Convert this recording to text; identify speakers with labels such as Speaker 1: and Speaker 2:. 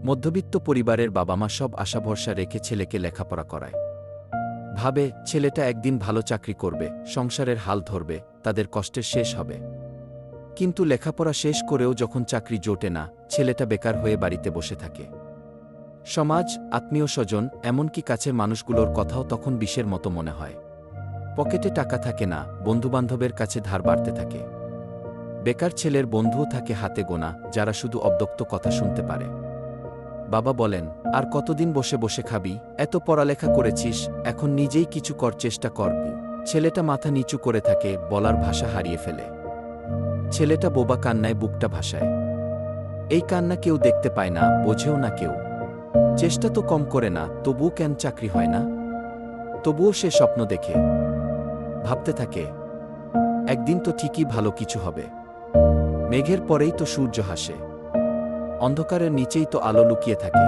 Speaker 1: মধ্যবিত্ত পরিবারের বাবা মা সব আশা ভরসা রেখে ছেলেকে লেখাপড়া করায়। ভাবে ছেলেটা একদিন ভালো চাকরি করবে, সংসারের হাল ধরবে, তাদের কষ্টের শেষ হবে। কিন্তু লেখাপড়া শেষ করেও যখন চাকরি জোটে না, ছেলেটা বেকার হয়ে বাড়িতে বসে থাকে। সমাজ, আত্মীয় স্বজন, এমনকি কাছের মানুষগুলোর কথাও তখন বিষের মতো মনে হয়। পকেটে টাকা থাকে না, বন্ধুবান্ধবের কাছে ধার বাড়তে থাকে। বেকার ছেলের বন্ধুও থাকে হাতে গোনা, যারা শুধু অব্যক্ত কথা শুনতে পারে। বাবা বলেন, আর কতদিন বসে বসে খাবি? এত পড়ালেখা করেছিস, এখন নিজেই কিছু কর, চেষ্টা করবি। ছেলেটা মাথা নিচু করে থাকে, বলার ভাষা হারিয়ে ফেলে। ছেলেটা বোবা কান্নায় বুকটা ভাসায়। এই কান্না কেউ দেখতে পায় না, বোঝেও না কেউ। চেষ্টা তো কম করে না, তবুও কেন চাকরি হয় না? তবুও সে স্বপ্ন দেখে, ভাবতে থাকে, একদিন তো ঠিকই ভালো কিছু হবে। মেঘের পরেই তো সূর্য হাসে, অন্ধকারের নিচেই তো আলো লুকিয়ে থাকে।